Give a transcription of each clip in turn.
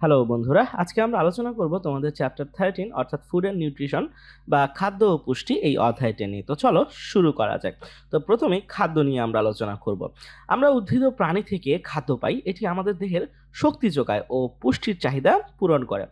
Hello বন্ধুরা, আজকে আমরা আলোচনা করব তোমাদের চ্যাপ্টার 13 অর্থাৎ ফুড অ্যান্ড নিউট্রিশন বা খাদ্য ও পুষ্টি এই অধ্যায়টা নিয়ে। তো চলো শুরু করা যাক। তো প্রথমেই খাদ্য নিয়ে আমরা আলোচনা করব। আমরা উদ্ভিদ ও প্রাণী থেকে খাদ্য পাই, এটি আমাদের দেহের শক্তি যোগায় ও পুষ্টির চাহিদা পূরণ করে।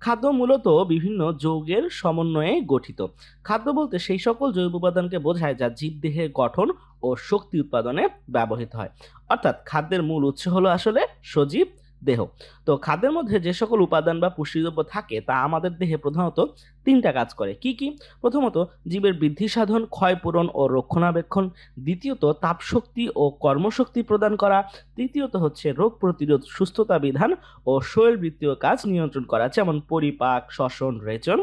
খাদ্য মূলত বিভিন্ন যৌগের সমন্বয়ে গঠিত। খাদ্য বলতে সেই সকল জৈব উপাদানকে বোঝায় যা জীবদেহের গঠন ও শক্তি উৎপাদনে ব্যবহৃত হয়। অর্থাৎ খাদ্যের মূল উৎস হলো আসলে সজীব দেহ। তো খাদ্যের মধ্যে যে সকল উপাদান বা পুষ্টিদ্রব্য থাকে তা আমাদের দেহে প্রধানত তিনটা কাজ করে। কি কি? প্রথমত জীবের বৃদ্ধি সাধন, ক্ষয় পূরণ ও রক্ষণাবেক্ষণ। দ্বিতীয়ত তাপশক্তি ও কর্মশক্তি প্রদান করা। তৃতীয়ত হচ্ছে রোগ প্রতিরোধ, সুস্থতা বিধান ও শরীরবৃত্তীয় কাজ নিয়ন্ত্রণ করা, যেমন পরিপাক, শ্বসন, রেচন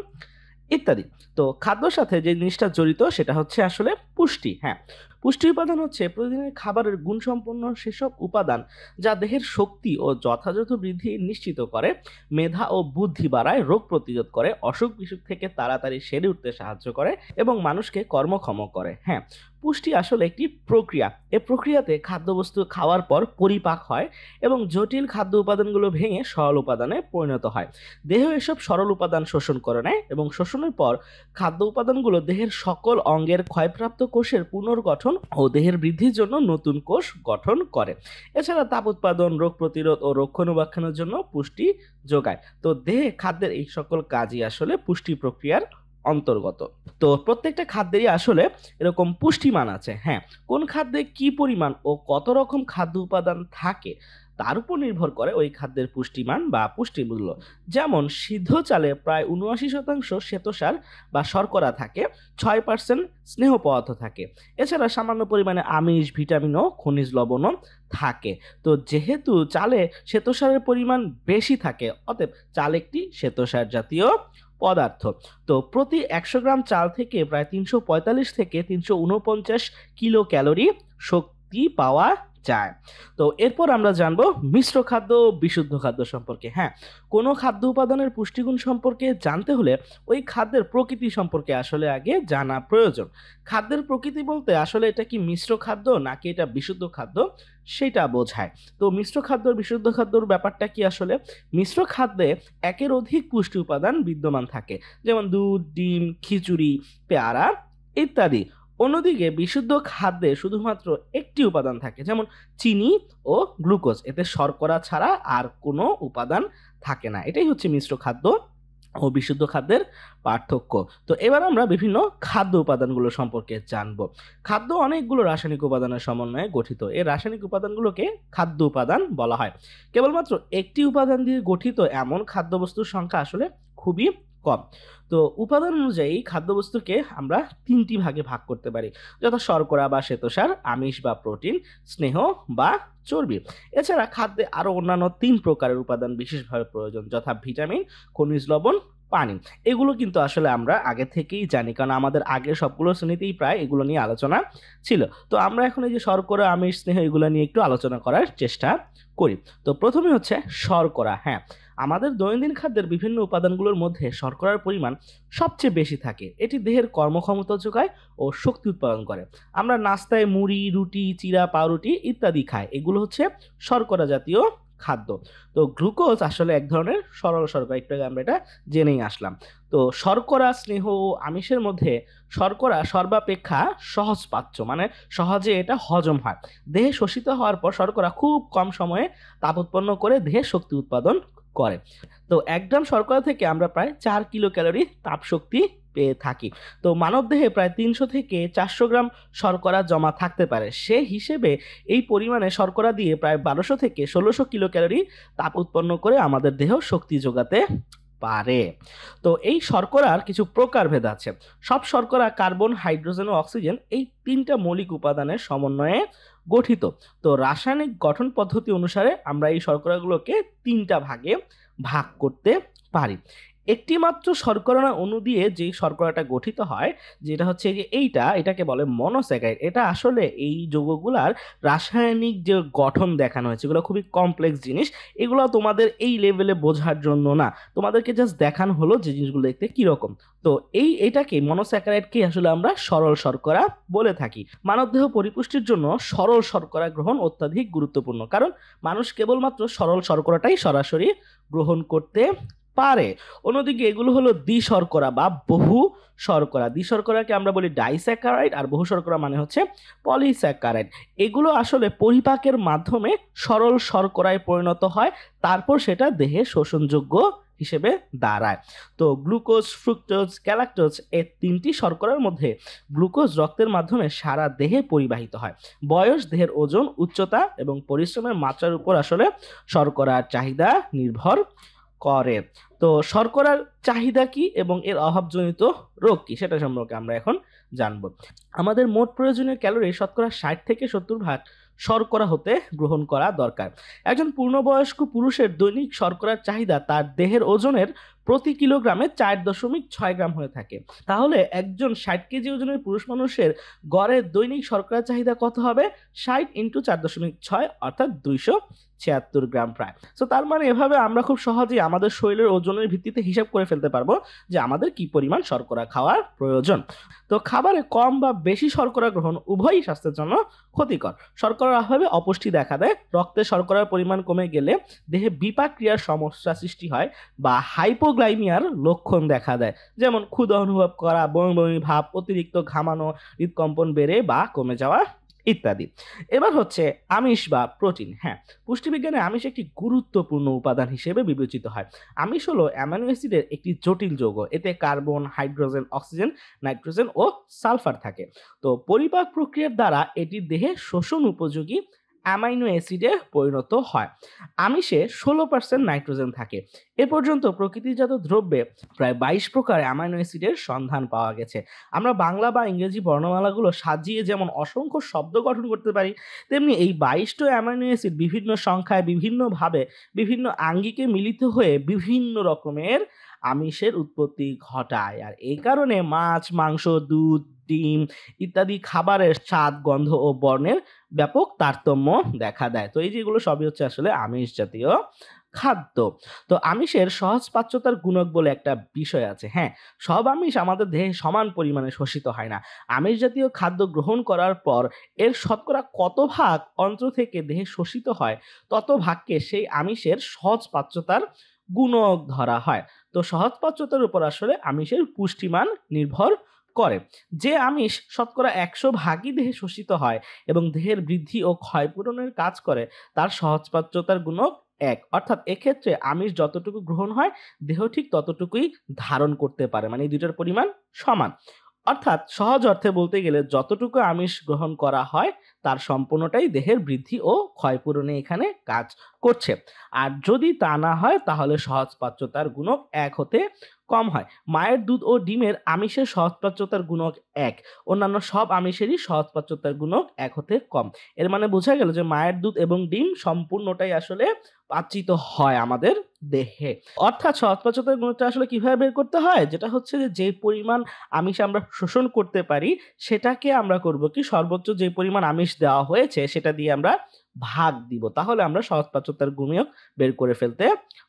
ইত্যাদি। তো খাদ্যর সাথে যে জিনিসটা জড়িত সেটা হচ্ছে আসলে পুষ্টি। হ্যাঁ, পুষ্টি উপাদান হচ্ছে প্রতিদিনের খাবারের গুণসম্পন্ন সেসব উপাদান যা দেহের শক্তি ও যথাযথ বৃদ্ধি নিশ্চিত করে, মেধা ও বুদ্ধি বাড়ায়, রোগ প্রতিরোধ করে, অসুখ বিসুখ থেকে তাড়াতাড়ি সেরে উঠতে সাহায্য করে এবং মানুষকে কর্মক্ষম করে। হ্যাঁ, পুষ্টি আসলে একটি প্রক্রিয়া। এ প্রক্রিয়াতে খাদ্যবস্তু খাওয়ার পর পরিপাক হয় এবং জটিল খাদ্য উপাদানগুলো ভেঙে সরল উপাদানে পরিণত হয়। দেহ এসব সরল উপাদান শোষণ করে নেয় এবং শোষণের পর খাদ্য উপাদানগুলো দেহের সকল অঙ্গের ক্ষয়প্রাপ্ত কোষের পুনর্গঠন ও দেহের বৃদ্ধির জন্য নতুন কোষ গঠন করে। এছাড়া তাপ উৎপাদন, রোগ প্রতিরোধ ও রক্ষণাবেক্ষণের জন্য পুষ্টি যোগায়। তো দেহে খাদ্যের এই সকল কাজই আসলে পুষ্টি প্রক্রিয়ার অন্তর্গত। তো প্রত্যেকটা খাদ্যেরই আসলে এরকম পুষ্টিমান আছে। হ্যাঁ, কোন খাদ্যে কি পরিমাণ ও কত রকম খাদ্য উপাদান থাকে তার উপর নির্ভর করে ওই খাদ্যের পুষ্টিমান বা পুষ্টিমূল্য। যেমন সিদ্ধ চালে প্রায় ৭৯% শ্বেতসার বা শর্করা থাকে, ৬% স্নেহ পদার্থ থাকে। এছাড়া সামান্য পরিমাণে আমিষ, ভিটামিন ও খনিজ লবণও থাকে। তো যেহেতু চালে শ্বেতসারের পরিমাণ বেশি থাকে, অতএব চাল একটি শ্বেতসার জাতীয় পদার্থ। তো প্রতি ১০০ গ্রাম চাল থেকে প্রায় ৩৪৫ থেকে ৩৪৯ কিলো ক্যালোরি শক্তি পাওয়া যায়। তো এরপর আমরা জানবো মিশ্র খাদ্য ও বিশুদ্ধ খাদ্য সম্পর্কে। হ্যাঁ, কোনো খাদ্য উপাদানের পুষ্টিগুণ সম্পর্কে জানতে হলে ওই খাদ্যের প্রকৃতি সম্পর্কে আসলে আগে জানা প্রয়োজন। খাদ্যের প্রকৃতি বলতে আসলে এটা কি মিশ্র খাদ্য নাকি এটা বিশুদ্ধ খাদ্য সেটা বোঝায়। তো মিশ্র খাদ্য বিশুদ্ধ খাদ্যর ব্যাপারটা কি? আসলে মিশ্র খাদ্যে একের অধিক পুষ্টি উপাদান বিদ্যমান থাকে, যেমন দুধ, ডিম, খিচুড়ি, পেয়ারা ইত্যাদি। অন্যদিকে বিশুদ্ধ খাদ্যে শুধুমাত্র একটি উপাদান থাকে, যেমন চিনি ও গ্লুকোজ। এতে শর্করা ছাড়া আর কোনো উপাদান থাকে না। এটাই হচ্ছে মিশ্র খাদ্য ও বিশুদ্ধ খাদ্যের পার্থক্য। তো এবার আমরা বিভিন্ন খাদ্য উপাদানগুলো সম্পর্কে জানবো। খাদ্য অনেকগুলো রাসায়নিক উপাদানের সমন্বয়ে গঠিত। এই রাসায়নিক উপাদানগুলোকে খাদ্য উপাদান বলা হয়। কেবলমাত্র একটি উপাদান দিয়ে গঠিত এমন খাদ্যবস্তুর সংখ্যা আসলে খুবই কম। তো উপাদান অনুযায়ী খাদ্যবস্তুকে আমরা তিনটি ভাগে ভাগ করতে পারি, যথা শর্করা বা শ্বেতসার, আমিষ বা প্রোটিন, স্নেহ বা চর্বি। এছাড়া খাদ্যে আরো অন্যান্য ৩ প্রকারের উপাদান বিশেষভাবে প্রয়োজন, যথা ভিটামিন, খনিজ লবণ, পানি। এগুলো কিন্তু আসলে আমরা আগে থেকেই জানি, কারণ আমাদের আগের সবগুলো শ্রেণীতেই প্রায় এগুলো নিয়ে আলোচনা ছিল। তো আমরা এখন এই যে শর্করা, আমিষ, স্নেহ এগুলো নিয়ে একটু আলোচনা করার চেষ্টা করি। তো প্রথমে হচ্ছে শর্করা। হ্যাঁ, আমাদের দৈনন্দিন খাদ্যের বিভিন্ন উপাদানগুলোর মধ্যে শর্করার পরিমাণ সবচেয়ে বেশি থাকে। এটি দেহের কর্মক্ষমতা যোগায় ও শক্তি উৎপাদন করে। আমরা নাস্তায় মুড়ি, রুটি, চিড়া, পাউরুটি ইত্যাদি খাই। এগুলো হচ্ছে শর্করা জাতীয় খাদ্য। তো গ্লুকোজ আসলে এক ধরনের সরল শর্করা, একটু আগে আমরা এটা জেনেই আসলাম। তো শর্করা, স্নেহ ও আমিষের মধ্যে শর্করা সর্বাপেক্ষা সহজপাচ্য, মানে সহজে এটা হজম হয়। দেহে শোষিত হওয়ার পর শর্করা খুব কম সময়ে তাপ উৎপন্ন করে দেহে শক্তি উৎপাদন করে। তো ১ গ্রাম শর্করা থেকে আমরা প্রায় ৪ কিলো ক্যালোরি তাপ শক্তি পেয়ে থাকি। তো মানবদেহে প্রায় ৩০০ থেকে ৪০০ গ্রাম শর্করা জমা থাকতে পারে। সে হিসেবে এই পরিমাণে শর্করা দিয়ে প্রায় ১২০০ থেকে ১৬০০ কিলো ক্যালোরি তাপ উৎপন্ন করে আমাদের দেহ শক্তি যোগাতে পারে। তো এই শর্করার কিছু প্রকারভেদ আছে। সব শর্করা কার্বন, হাইড্রোজেন ও অক্সিজেন এই ৩টা মৌলিক উপাদানের সমন্বয়ে গঠিত। তো রাসায়নিক গঠন পদ্ধতি অনুসারে আমরা এই শর্করাগুলোকে ৩টা ভাগে ভাগ করতে পারি। একটি মাত্র শর্করা অণু দিয়ে যে শর্করাটা গঠিত হয়, যেটা হচ্ছে যে এটাকে বলে মনোস্যাকারাইড। এটা আসলে এই যৌগগুলার রাসায়নিক যে গঠন দেখানো হয়েছে, এগুলো খুবই কমপ্লেক্স জিনিস। এগুলো তোমাদের এই লেভেলে বোঝার জন্য না, তোমাদেরকে জাস্ট দেখানো হলো যে জিনিসগুলো দেখতে কিরকম। তো এটাকে মনোস্যাকারাইডকে আসলে আমরা সরল শর্করা বলে থাকি। মানবদেহ পরিপুষ্টির জন্য সরল শর্করা গ্রহণ অত্যাধিক গুরুত্বপূর্ণ, কারণ মানুষ কেবলমাত্র সরল শর্করাটাই সরাসরি গ্রহণ করতে পারে। অন্যদিকে এগুলো হলো দ্বিশর্করা বা বহু শর্করা। দ্বিশর্করাকে আমরা বলি ডাইস্যাকারাইড, আর বহু শর্করা মানে হচ্ছে পলিস্যাকারাইড। এগুলো আসলে পরিপাকের মাধ্যমে সরল শর্করায় পরিণত হয়, তারপর সেটা দেহে শোষণযোগ্য হিসেবে দাঁড়ায়। তো গ্লুকোজ, ফ্রুক্টোজ, গ্যালাক্টোজ এই তিনটি শর্করার মধ্যে গ্লুকোজ রক্তের মাধ্যমে সারা দেহে পরিবাহিত হয়। বয়স, দেহের ওজন, উচ্চতা এবং পরিশ্রমের মাত্রার উপর আসলে শর্করার চাহিদা নির্ভর করে। তো শর্করার চাহিদা কি এবং এর অভাবজনিত রোগ কি সেটা সম্পর্কে আমরা এখন জানব। আমাদের মোট প্রয়োজনীয় ক্যালোরি শতকরা 60 থেকে 70% শর্করা হতে গ্রহণ করা দরকার। একজন পূর্ণবয়স্ক পুরুষের দৈনিক শর্করার চাহিদা তার দেহের ওজনের প্রতি কিলোগ্রামে 4.6 গ্রাম হয়ে থাকে। তাহলে একজন 60 কেজি ওজনের পুরুষ মানুষের গড়ে দৈনিক শর্করার চাহিদা কত হবে? 60 × 4.6 অর্থাৎ 276 গ্রাম প্রায়। তো তার মানে এভাবে আমরা খুব সহজেই আমাদের শরীরের ওজনের ভিত্তিতে হিসাব করে ফেলতে পারবো যে আমাদের কি পরিমাণ শর্করা খাওয়ার প্রয়োজন। তো খাবারে কম বা বেশি শর্করা গ্রহণ উভয়ই স্বাস্থ্যের জন্য ক্ষতিকর। শর্করার অভাবে অপুষ্টি দেখা দেয়, রক্তে শর্করার পরিমাণ কমে গেলে দেহে বিপাক ক্রিয়ার সমস্যা সৃষ্টি হয় বা হাইপোগ্লাইমিয়ার লক্ষণ দেখা দেয়, যেমন ক্ষুধা অনুভব করা, বমি বমি ভাব, অতিরিক্ত ঘামানো, হৃদকম্পন বেড়ে বা কমে যাওয়া ইত্যাদি। এবার হচ্ছে আমিষ বা প্রোটিন। হ্যাঁ, পুষ্টিবিজ্ঞানে আমিষ একটি গুরুত্বপূর্ণ উপাদান হিসেবে বিবেচিত হয়। আমিষ হলো অ্যামাইনো অ্যাসিডের একটি জটিল যৌগ। এতে কার্বন, হাইড্রোজেন, অক্সিজেন, নাইট্রোজেন ও সালফার থাকে। তো পরিপাক প্রক্রিয়ার দ্বারা এটি দেহে শোষণ উপযোগী অ্যামাইনো অ্যাসিডে পরিণত হয়। আমিষে 16% নাইট্রোজেন থাকে। এ পর্যন্ত প্রকৃতিজাত দ্রব্যে প্রায় 22 প্রকার অ্যামাইনো অ্যাসিডের সন্ধান পাওয়া গেছে। আমরা বাংলা বা ইংরেজি বর্ণমালাগুলো সাজিয়ে যেমন অসংখ্য শব্দ গঠন করতে পারি, তেমনি এই 22টি অ্যামাইনো অ্যাসিড বিভিন্ন সংখ্যায় বিভিন্নভাবে বিভিন্ন আঙ্গিকে মিলিত হয়ে বিভিন্ন রকমের আমিষের উৎপত্তি ঘটায়। আর এই কারণে মাছ, মাংস, দুধ, ডিম ইত্যাদি খাবারের স্বাদ, গন্ধ ও বর্ণের ব্যাপক তারতম্য দেখা দেয়। তো এই যেগুলো সবই হচ্ছে আসলে আমিষ জাতীয় খাদ্য। তো আমিষের সহজপাচ্যতার গুণক বলে একটা বিষয় আছে। হ্যাঁ, সব আমিষ আমাদের দেহে সমান পরিমাণে শোষিত হয় না। আমিষ জাতীয় খাদ্য গ্রহণ করার পর এর শতকরা কত ভাগ অন্ত্র থেকে দেহে শোষিত হয়, তত ভাগকে সেই আমিষের সহজপাচ্যতার গুণক ধরা হয়। তো সহজপাচ্যতার উপর আসলে আমিষের পুষ্টিমান নির্ভর করে। যে আমিষ শতকরা 100 ভাগই দেহে শোষিত হয় এবং দেহের বৃদ্ধি ও ক্ষয়পূরণের কাজ করে, তার সহজপাচ্যতার গুণক 1। অর্থাৎ এক্ষেত্রে আমিষ যতটুকু গ্রহণ হয় দেহ ঠিক ততটুকুই ধারণ করতে পারে, মানে এই দুইটার পরিমাণ সমান। অর্থাৎ সহজ অর্থে বলতে গেলে যতটুকু আমিষ গ্রহণ করা হয় তার সম্পূর্ণটাই দেহের বৃদ্ধি ও ক্ষয়পূরণে এখানে কাজ করছে। আর যদি তা না হয় তাহলে সহজপাচ্যতার গুণক 1 হতে কম হয়। মায়ের দুধ ও ডিমের আমিষের সহজপাচ্যতার গুণক 1, অন্যান্য সব আমিষেরই সহজপাচ্যতার গুণক 1 হতে কম। এর মানে বোঝা গেল যে মায়ের দুধ এবং ডিম সম্পূর্ণটাই আসলে পাচ্যিত হয় আমাদের দেহে। অর্থাৎ সহজপাচ্যতার গুণকটা আসলে কিভাবে বের করতে হয়, যেটা হচ্ছে যে পরিমাণ আমিষ আমরা শোষণ করতে পারি সেটাকে আমরা করব কি, সর্বোচ্চ যে পরিমাণ আমিষ দেওয়া হয়েছে সেটা দিয়ে আমরা ভাগ দিব, তাহলে আমরা সহজপাচ্যতার গুণক বের করে ফেলতে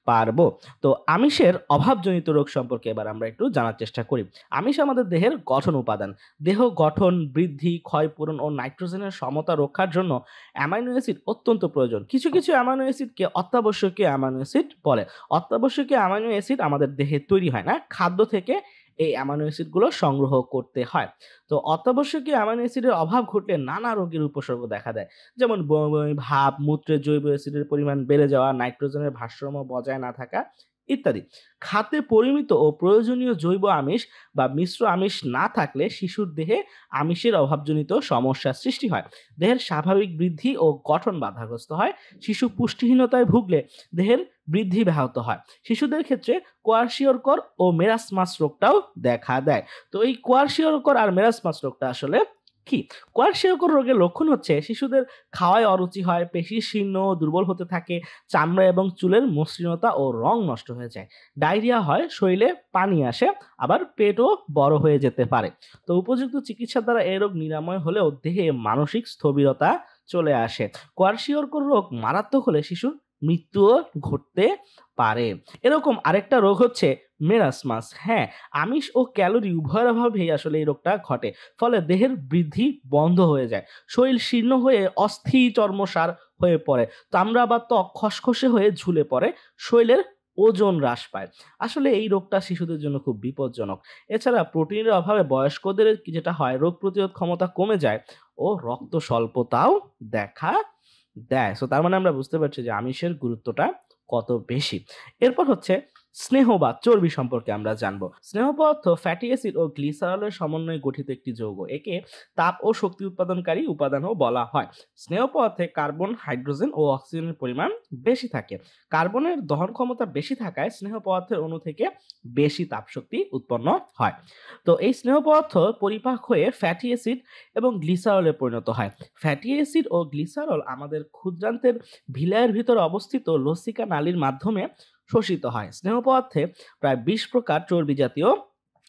পারবো। তো আমিষের অভাবজনিত রোগ সম্পর্কে এবার আমরা একটু জানার চেষ্টা করি। আমিষ আমাদের দেহের গঠন উপাদান। দেহ গঠন, বৃদ্ধি, ক্ষয়পূরণ ও নাইট্রোজেনের সমতা রক্ষার জন্য অ্যামাইনো অ্যাসিড অত্যন্ত প্রয়োজন। কিছু কিছু অ্যামাইনো অ্যাসিডকে অত্যাবশ্যকীয় অ্যামাইনো অ্যাসিড বলে। অত্যাবশ্যকীয় অ্যামাইনো অ্যাসিড আমাদের দেহে তৈরি হয় না, খাদ্য থেকে এই অ্যামাইনো অ্যাসিডগুলো সংগ্রহ করতে হয়। তো অত্যাবশ্যকীয় অ্যামাইনো অ্যাসিডের অভাব ঘটলে নানা রোগের উপসর্গ দেখা দেয়, যেমন বমি বমি ভাব, মূত্রে জৈব অ্যাসিডের পরিমাণ বেড়ে যাওয়া, নাইট্রোজেনের ভারসাম্য বজায় না থাকা ইত্যাদি। খাদ্যে পরিমিত ও প্রয়োজনীয় জৈব আমিষ বা মিশ্র আমিষ না থাকলে শিশুর দেহে আমিষের অভাবজনিত সমস্যার সৃষ্টি হয়। দেহের স্বাভাবিক বৃদ্ধি ও গঠন বাধাগ্রস্ত হয়। শিশু পুষ্টিহীনতায় ভুগলে দেহের বৃদ্ধি ব্যাহত হয়। শিশুদের ক্ষেত্রে কোয়ারশিওরকর ও মেরাসমাস রোগটাও দেখা দেয়। তো এই কোয়ারশিওরকর আর মেরাসমাস রোগটা আসলে কি? কোয়ারশিয়াকর রোগের লক্ষণ হচ্ছে শিশুদের খাওয়ায় অরুচি হয়, পেশি শীর্ণ ও দুর্বল হতে থাকে, চামড়া এবং চুলের মসৃণতা ও রং নষ্ট হয়ে যায়, ডায়রিয়া হয়, শরীরে পানি আসে, আবার পেটও বড় হয়ে যেতে পারে। তো উপযুক্ত চিকিৎসা দ্বারা এই রোগ নিরাময় হলেও দেহে মানসিক স্থবিরতা চলে আসে। কোয়ারশিয়াকর রোগ মারাত্মক হলে শিশুর মৃত্যুও ঘটতে পারে। এরকম আরেকটা রোগ হচ্ছে মেরাসমাস। হ্যাঁ, আমিষ ও ক্যালোরি উভয়ের অভাবেই আসলে এই রোগটা ঘটে। ফলে দেহের বৃদ্ধি বন্ধ হয়ে যায়, শরীর শীর্ণ হয়ে অস্থি চর্মসার হয়ে পড়ে, চামড়া বা ত্বক খসখসে হয়ে ঝুলে পড়ে, শরীরের ওজন হ্রাস পায়। আসলে এই রোগটা শিশুদের জন্য খুব বিপজ্জনক। এছাড়া প্রোটিনের অভাবে বয়স্কদের যেটা হয়, রোগ প্রতিরোধ ক্ষমতা কমে যায় ও রক্ত স্বল্পতাও দেখা দেয়। সো তার মানে আমরা বুঝতে পারছি যে আমিষের গুরুত্বটা কত বেশি। এরপর হচ্ছে স্নেহ বা চর্বি সম্পর্কে আমরা জানবো। স্নেহ পদার্থ ফ্যাটি অ্যাসিড ও গ্লিসারলের সমন্বয়ে গঠিত একটি যৌগ। একে তাপ ও শক্তি উৎপাদনকারী উপাদানও বলা হয়। স্নেহ পদার্থে কার্বন, হাইড্রোজেন ও অক্সিজেনের পরিমাণ বেশি থাকে। কার্বনের দহন ক্ষমতা বেশি থাকায় স্নেহ পদার্থের অণু থেকে বেশি তাপশক্তি উৎপন্ন হয়। তো এই স্নেহ পদার্থ পরিপাক হয়ে ফ্যাটি অ্যাসিড এবং গ্লিসারলে পরিণত হয়। ফ্যাটি অ্যাসিড ও গ্লিসারল আমাদের ক্ষুদ্রান্তের ভিলায়ের ভিতরে অবস্থিত লসিকা নালীর মাধ্যমে শোষিত হয়। স্নেহ পদার্থে প্রায় 20 প্রকার চর্বি জাতীয়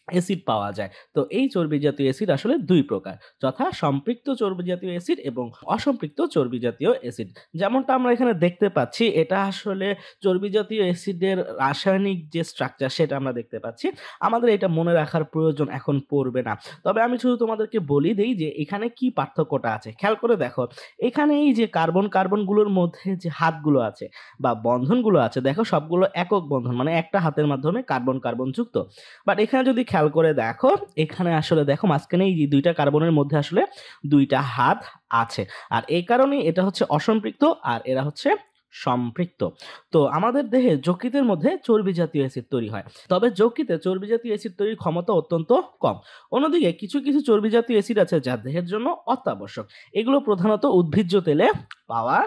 অ্যাসিড পাওয়া যায়। তো এই চর্বি জাতীয় অ্যাসিড আসলে 2 প্রকার, যথা সম্পৃক্ত চর্বি জাতীয় অ্যাসিড এবং অসম্পৃক্ত চর্বি জাতীয় অ্যাসিড। যেমনটা আমরা এখানে দেখতে পাচ্ছি, এটা আসলে চর্বি জাতীয় অ্যাসিডের রাসায়নিক যে স্ট্রাকচার সেটা আমরা দেখতে পাচ্ছি। আমাদের এটা মনে রাখার প্রয়োজন এখন পড়বে না। তবে আমি শুধু তোমাদেরকে বলি দেই যে এখানে কি পার্থক্যটা আছে। খেয়াল করে দেখো, এখানে এই যে কার্বনগুলোর মধ্যে যে হাতগুলো আছে বা বন্ধনগুলো আছে, দেখো সবগুলো একক বন্ধন, মানে একটা হাতের মাধ্যমে কার্বন যুক্ত। বাট এখানে যদি খেয়াল করে দেখো, এখানে আসলে দেখো মাঝখানে এই যে 2টা কার্বনের মধ্যে আসলে 2টা হাত আছে। আর এই কারণেই এটা হচ্ছে অসম্পৃক্ত আর এরা হচ্ছে সম্পৃক্ত। তো আমাদের দেহে যকৃতের মধ্যে চর্বি জাতীয় অ্যাসিড তৈরি হয়, তবে যকৃতে চর্বি জাতীয় অ্যাসিড তৈরির ক্ষমতা অত্যন্ত কম। অন্যদিকে কিছু কিছু চর্বি জাতীয় অ্যাসিড আছে যা দেহের জন্য অত্যাবশ্যক। এগুলো প্রধানত উদ্ভিজ্জ তেলে পাওয়া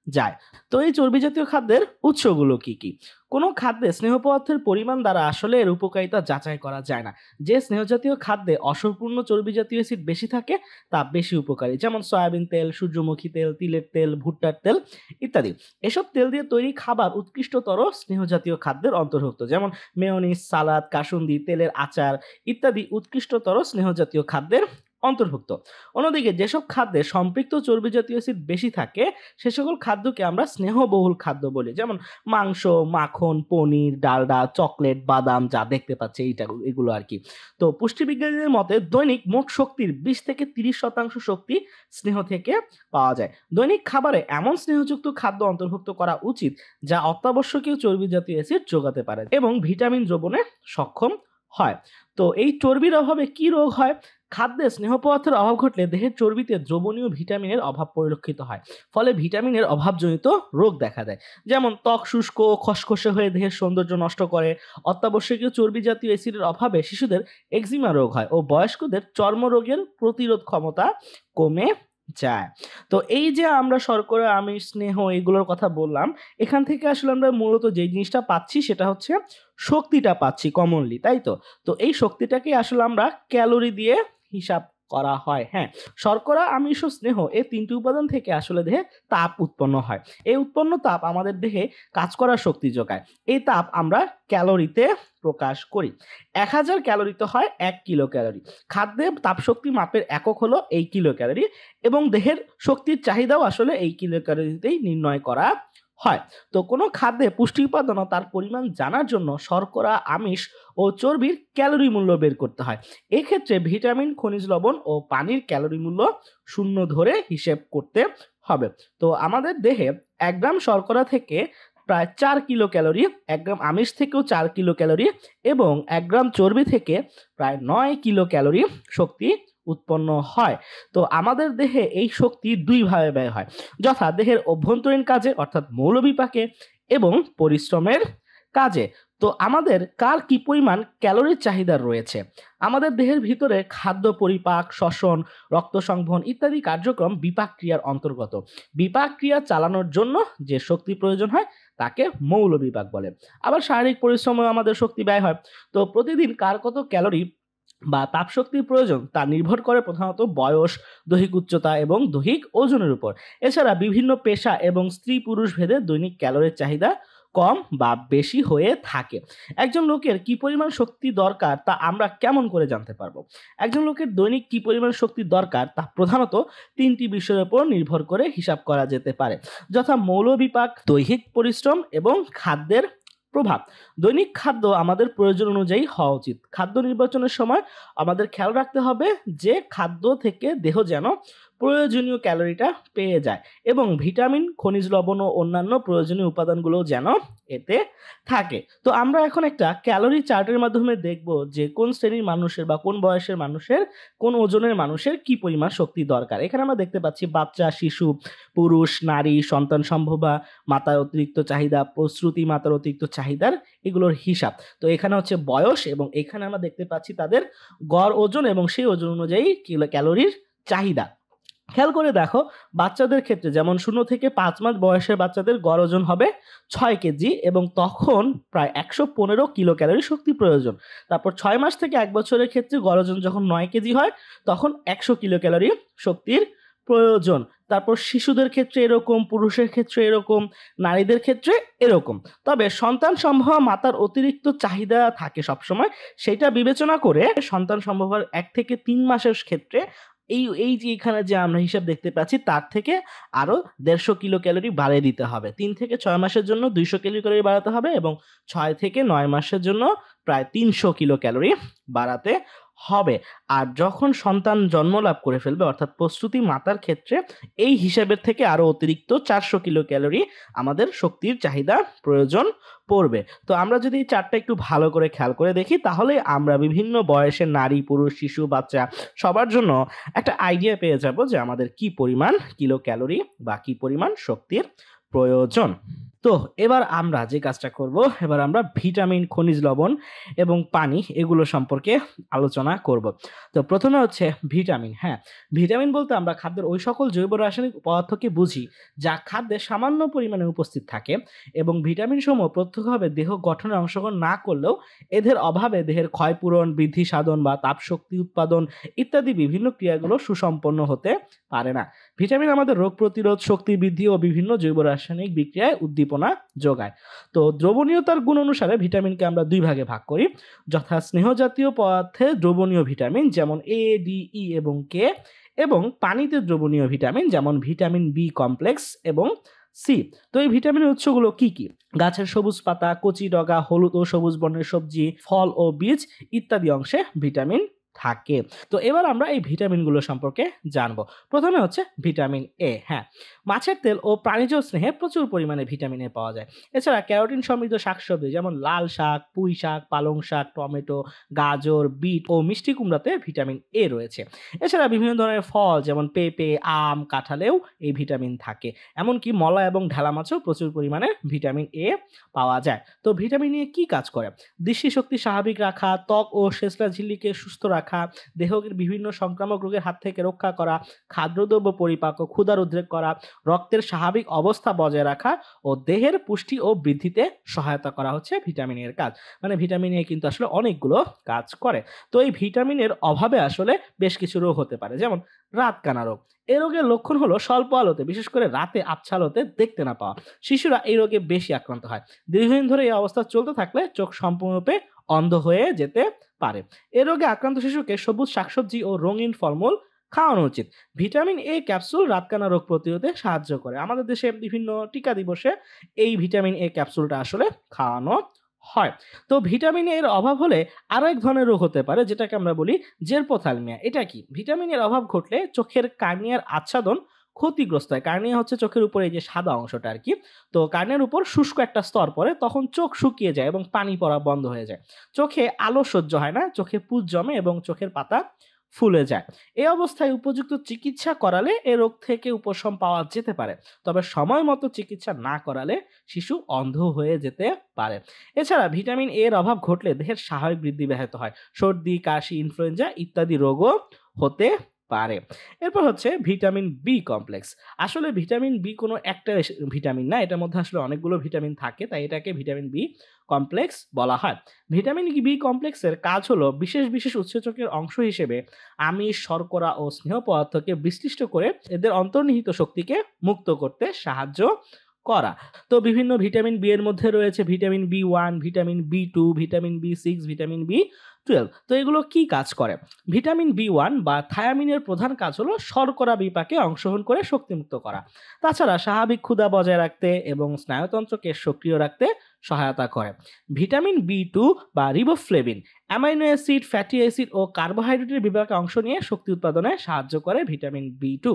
যায়। তো এই চর্বি জাতীয় খাদ্যের উৎসগুলো কি কি? কোনো খাদ্যে স্নেহ পদার্থের পরিমাণ দ্বারা আসলে এর উপকারিতা যাচাই করা যায় না। যে স্নেহ জাতীয় খাদ্যে অসম্পূর্ণ চর্বি জাতীয় অ্যাসিড বেশি থাকে তা বেশি উপকারী, যেমন সয়াবিন তেল, সূর্যমুখী তেল, তিলের তেল, ভুট্টার তেল ইত্যাদি। এসব তেল দিয়ে তৈরি খাবার উৎকৃষ্টতর স্নেহ জাতীয় খাদ্যের অন্তর্ভুক্ত, যেমন মেয়োনিজ, সালাদ, কাসুন্দি, তেলের আচার ইত্যাদি উৎকৃষ্টতর স্নেহ জাতীয় খাদ্যের অন্তর্ভুক্ত। অন্যদিকে যেসব খাদ্যে সম্পৃক্ত চর্বি জাতীয় অ্যাসিড বেশি থাকে সে সকল খাদ্যকে আমরা স্নেহবহুল খাদ্য বলি, যেমন মাংস, মাখন, পনির, ডালডা, চকলেট, বাদাম যা দেখতে পাচ্ছে এগুলো আর কি। তো পুষ্টিবিজ্ঞানীদের মতে দৈনিক মোট শক্তির 20 থেকে 30% শক্তি স্নেহ থেকে পাওয়া যায়। দৈনিক খাবারে এমন স্নেহযুক্ত খাদ্য অন্তর্ভুক্ত করা উচিত যা অত্যাবশ্যকীয় চর্বি জাতীয় অ্যাসিড যোগাতে পারে এবং ভিটামিন দ্রবণে সক্ষম হয়। তো এই চর্বির অভাবে কি রোগ হয়? খাদ্যে স্নেহ পদার্থের অভাব ঘটলে দেহের চর্বিতে দ্রবণীয় ভিটামিনের অভাব পরিলক্ষিত হয়, ফলে ভিটামিনের অভাবজনিত রোগ দেখা দেয়, যেমন ত্বক শুষ্ক ও খসখসে হয়ে দেহের সৌন্দর্য নষ্ট করে। অত্যাবশ্যকীয় চর্বি জাতীয় অ্যাসিডের অভাবে শিশুদের এক্সিমা রোগ হয় ও বয়স্কদের চর্মরোগের প্রতিরোধ ক্ষমতা কমে যায়। তো এই যে আমরা শর্করা, আমিষ, স্নেহ এগুলোর কথা বললাম, এখান থেকে আসলে আমরা মূলত যে জিনিসটা পাচ্ছি সেটা হচ্ছে শক্তিটা পাচ্ছি কমনলি, তাই তো? তো এই শক্তিটাকে আসলে আমরা ক্যালোরি দিয়ে হিসাব করা হয়। হ্যাঁ, শর্করা, আমিষ ও স্নেহ এই 3টি উপাদান থেকে আসলে দেহে তাপ উৎপন্ন হয়। এই উৎপন্ন তাপ আমাদের দেহে কাজ করার শক্তি যোগায়। এই তাপ আমরা ক্যালোরিতে প্রকাশ করি। 1000 ক্যালোরিতে হয় 1 কিলো ক্যালোরি। খাদ্যের তাপশক্তি মাপের একক হলো এই কিলো ক্যালোরি এবং দেহের শক্তির চাহিদাও আসলে এই কিলো ক্যালোরিতেই নির্ণয় করা হয়। তো কোনো খাদ্যে পুষ্টি উপাদান ও তার পরিমাণ জানার জন্য শর্করা, আমিষ ও চর্বির ক্যালোরি মূল্য বের করতে হয়। এক্ষেত্রে ভিটামিন, খনিজ লবণ ও পানির ক্যালোরি মূল্য 0 ধরে হিসেব করতে হবে। তো আমাদের দেহে 1 গ্রাম শর্করা থেকে প্রায় 4 কিলো ক্যালোরি, 1 গ্রাম আমিষ থেকেও 4 কিলো ক্যালোরি এবং 1 গ্রাম চর্বি থেকে প্রায় 9 কিলো ক্যালোরি শক্তি উৎপন্ন হয়। তো আমাদের দেহে এই শক্তি 2 ভাবে ব্যয় হয়, যথা দেহের অভ্যন্তরীণ কাজে অর্থাৎ মৌলবিপাকে এবং পরিশ্রমের কাজে। তো আমাদের কার কি পরিমাণ ক্যালোরির চাহিদা রয়েছে? আমাদের দেহের ভিতরে খাদ্য পরিপাক, শ্বসন, রক্ত সংবহন ইত্যাদি কার্যক্রম বিপাক ক্রিয়ার অন্তর্গত। বিপাক ক্রিয়া চালানোর জন্য যে শক্তি প্রয়োজন হয় তাকে মৌল বিপাক বলে। আবার শারীরিক পরিশ্রমেও আমাদের শক্তি ব্যয় হয়। তো প্রতিদিন কার কত ক্যালোরি বা তাপশক্তির প্রয়োজন তা নির্ভর করে প্রধানত বয়স, দৈহিক উচ্চতা এবং দৈহিক ওজনের উপর। এছাড়া বিভিন্ন পেশা এবং স্ত্রী পুরুষ ভেদে দৈনিক ক্যালোরির চাহিদা কম বা বেশি হয়ে থাকে। একজন লোকের কি পরিমাণ শক্তি দরকার তা আমরা কেমন করে জানতে পারবো? একজন লোকের দৈনিক কি পরিমাণ শক্তি দরকার তা প্রধানত 3টি বিষয়ের উপর নির্ভর করে হিসাব করা যেতে পারে, যথা মৌলবিপাক, দৈহিক পরিশ্রম এবং খাদ্যের প্রভাব। দৈনিক খাদ্য আমাদের প্রয়োজন অনুযায়ী হওয়া উচিত। খাদ্য নির্বাচনের সময় আমাদের খেয়াল রাখতে হবে যে খাদ্য থেকে দেহ যেন প্রয়োজনীয় ক্যালোরিটা পেয়ে যায় এবং ভিটামিন, খনিজ লবণ ও অন্যান্য প্রয়োজনীয় উপাদানগুলো যেন এতে থাকে। তো আমরা এখন একটা ক্যালোরি চার্টের মাধ্যমে দেখব যে কোন শ্রেণীর মানুষের বা কোন বয়সের মানুষের, কোন ওজনের মানুষের কি পরিমাণ শক্তি দরকার। এখানে আমরা দেখতে পাচ্ছি বাচ্চা, শিশু, পুরুষ, নারী, সন্তান সম্ভবা, মাতার অতিরিক্ত চাহিদা, প্রসূতি মাতার অতিরিক্ত চাহিদার এগুলোর হিসাব। তো এখানে হচ্ছে বয়স এবং এখানে আমরা দেখতে পাচ্ছি তাদের গড় ওজন এবং সেই ওজন অনুযায়ী ক্যালোরির চাহিদা। খেয়াল করে দেখো, বাচ্চাদের ক্ষেত্রে যেমন 0 থেকে 5 মাস বয়সের বাচ্চাদের গড় ওজন হবে 6 কেজি এবং তখন প্রায় 115 কিলো ক্যালোরি শক্তি প্রয়োজন। তারপর 6 মাস থেকে 1 বছরের ক্ষেত্রে গড় ওজন যখন 9 কেজি হয় তখন 100 কিলো ক্যালোরি শক্তির প্রয়োজন। তারপর শিশুদের ক্ষেত্রে এরকম, পুরুষের ক্ষেত্রে এরকম, নারীদের ক্ষেত্রে এরকম। তবে সন্তান সম্ভবা মাতার অতিরিক্ত চাহিদা থাকে সবসময়, সেটা বিবেচনা করে সন্তান সম্ভবার 1 থেকে 3 মাসের ক্ষেত্রে এই যে এখানে যে আমরা হিসাব দেখতে পাচ্ছি তার থেকে আরো 150 কিলো ক্যালোরি বাড়িয়ে দিতে হবে। 3 থেকে 6 মাসের জন্য 200 কিলো ক্যালোরি বাড়াতে হবে এবং 6 থেকে 9 মাসের জন্য প্রায় 300 কিলো ক্যালোরি বাড়াতে হবে। আর যখন সন্তান জন্ম লাভ করে ফেলবে অর্থাৎ প্রসূতি মাতার ক্ষেত্রে এই হিসাবের থেকে আরো অতিরিক্ত 400 কিলো ক্যালোরি আমাদের শক্তির চাহিদা প্রয়োজন পড়বে। তো আমরা যদি এই চারটা একটু ভালো করে খেয়াল করে দেখি তাহলে আমরা বিভিন্ন বয়সের নারী, পুরুষ, শিশু, বাচ্চা সবার জন্য একটা আইডিয়া পেয়ে যাব যে আমাদের কি পরিমাণ কিলো ক্যালোরি বা কি পরিমাণ শক্তির প্রয়োজন। তো এবার আমরা যে কাজটা করব, এবার আমরা ভিটামিন, খনিজ লবণ এবং পানি এগুলো সম্পর্কে আলোচনা করব। তো প্রথমে হচ্ছে ভিটামিন। হ্যাঁ, ভিটামিন বলতে আমরা খাদ্যের ওই সকল জৈব রাসায়নিক পদার্থকে বুঝি যা খাদ্যে সামান্য পরিমাণে উপস্থিত থাকে এবং ভিটামিন সমূহ প্রত্যক্ষভাবে দেহ গঠনে অংশগ্রহণ না করলেও এদের অভাবে দেহের ক্ষয়পূরণ, বৃদ্ধি সাধন বা তাপশক্তি উৎপাদন ইত্যাদি বিভিন্ন ক্রিয়াগুলো সুসম্পন্ন হতে পারে না। ভিটামিন আমাদের রোগ প্রতিরোধ, শক্তি বৃদ্ধি ও বিভিন্ন জৈব রাসায়নিক বিক্রিয়ায় উদ্দীপনা যোগায়। তো দ্রবণীয়তার গুণ অনুসারে ভিটামিনকে আমরা 2 ভাগে ভাগ করি, যথা স্নেহ জাতীয় পদার্থে দ্রবণীয় ভিটামিন যেমন এ, ডি, ই এবং কে, এবং পানিতে দ্রবণীয় ভিটামিন যেমন ভিটামিন বি কমপ্লেক্স এবং সি। তো এই ভিটামিনের উৎসগুলো কি কি? গাছের সবুজ পাতা, কচি ডগা, হলুদ ও সবুজ বর্ণের সবজি, ফল ও বীজ ইত্যাদি অংশে ভিটামিন থাকে। তো এবার আমরা এই ভিটামিনগুলো সম্পর্কে জানবো। প্রথমে হচ্ছে ভিটামিন এ। হ্যাঁ, মাছের তেল ও প্রাণীজ স্নেহে প্রচুর পরিমাণে ভিটামিন এ পাওয়া যায়। এছাড়া ক্যারোটিন সমৃদ্ধ শাকসবজি যেমন লাল শাক, পুঁই শাক, পালং শাক, টমেটো, গাজর, বিট ও মিষ্টি কুমড়াতে ভিটামিন এ রয়েছে। এছাড়া বিভিন্ন ধরনের ফল যেমন পেঁপে, আম, কাঁঠালেও এই ভিটামিন থাকে। এমনকি মলা এবং ঢেলা মাছেও প্রচুর পরিমাণে ভিটামিন এ পাওয়া যায়। তো ভিটামিন এ কি কাজ করে? দৃষ্টিশক্তি স্বাভাবিক রাখা, ত্বক ও শেষলা ঝিল্লিকে সুস্থ রাখা, দেহের বিভিন্ন সংক্রামক রোগের হাত থেকে রক্ষা করা, খাদ্যদ্রব্য পরিপাক ও ক্ষুধার উদ্রেক করা, রক্তের স্বাভাবিক অবস্থা বজায় রাখা ও দেহের পুষ্টি ও বৃদ্ধিতে সহায়তা করা হচ্ছে ভিটামিন এর কাজ। মানে ভিটামিন এ কিন্তু আসলে অনেকগুলো কাজ করে। তো এই ভিটামিনের অভাবে আসলে বেশ কিছু রোগ হতে পারে, যেমন রাতকানা রোগ। এই রোগের লক্ষণ হলো স্বল্প আলোতে, বিশেষ করে রাতে আবছা আলোতে দেখতে না পাওয়া। শিশুরা এই রোগে বেশি আক্রান্ত হয়। দীর্ঘদিন ধরে এই অবস্থা চলতে থাকলে চোখ সম্পূর্ণরূপে অন্ধ হয়ে যেতে পারে। এ রোগে আক্রান্ত শিশুকে সবুজ শাকসবজি ও রঙিন ফলমূল খাওয়ানো উচিত। ভিটামিন এ ক্যাপসুল রাতকানা রোগ প্রতিরোধে সাহায্য করে। আমাদের দেশে বিভিন্ন টিকা দিবসে এই ভিটামিন এ ক্যাপসুলটা আসলে খাওয়ানো হয়। তো ভিটামিন এর অভাব হলে আরো এক ধরনের রোগ হতে পারে, যেটাকে আমরা বলি জেরপ্থ্যালমিয়া। এটা কি? ভিটামিনের অভাব ঘটলে চোখের কর্নিয়ার আচ্ছাদন ক্ষতিগ্রস্ত হয়। কর্নিয়া হচ্ছে চোখের উপরে এই যে সাদা অংশটা আর কি। তো কর্নিয়ার উপর শুষ্ক একটা স্তর পড়ে, তখন চোখ শুকিয়ে যায় এবং পানি পড়া বন্ধ হয়ে যায়। চোখে আলো সহ্য হয় না, চোখে পুঁজ জমে এবং চোখের পাতা ফুলে যায়। এই অবস্থায় উপযুক্ত চিকিৎসা করালে এ রোগ থেকে উপশম পাওয়া যেতে পারে। তবে সময় মতো চিকিৎসা না করালে শিশু অন্ধ হয়ে যেতে পারে। এছাড়া ভিটামিন এ এর অভাব ঘটলে দেহের স্বাভাবিক বৃদ্ধি ব্যাহত হয়। সর্দি, কাশি, ইনফ্লুয়েঞ্জা ইত্যাদি রোগও হতে পারে। এরপর হচ্ছে ভিটামিন বি কমপ্লেক্স। আসলে ভিটামিন বি কোনো একটা ভিটামিন না, এটার মধ্যে আসলে অনেকগুলো ভিটামিন থাকে, তাই এটাকে ভিটামিন বি কমপ্লেক্স বলা হয়। ভিটামিন বি কমপ্লেক্সের কাজ হলো বিশেষ বিশেষ উৎসেচকের অংশ হিসেবে আমিষ, শর্করা ও স্নেহ পদার্থকে বিশ্লিষ্ট করে এদের অন্তর্নিহিত শক্তিকে মুক্ত করতে সাহায্য করা। তো বিভিন্ন ভিটামিন বি এর মধ্যে রয়েছে vitamin B one, vitamin B2, vitamin বি6, vitamin বি12। তো এগুলো কি কাজ করে? ভিটামিন বি1 বা থায়ামিনের প্রধান কাজ হলো শর্করা বিপাকে অংশগ্রহণ করে শক্তিমুক্ত করা। তাছাড়া স্বাভাবিক ক্ষুধা বজায় রাখতে এবং স্নায়ুতন্ত্রকে সক্রিয় রাখতে সহায়তা করে। ভিটামিন বি2 বা riboflavin amino acid, fatty acid ও কার্বোহাইড্রেটের বিপাকে অংশ নিয়ে শক্তি উৎপাদনে সাহায্য করে ভিটামিন বি2।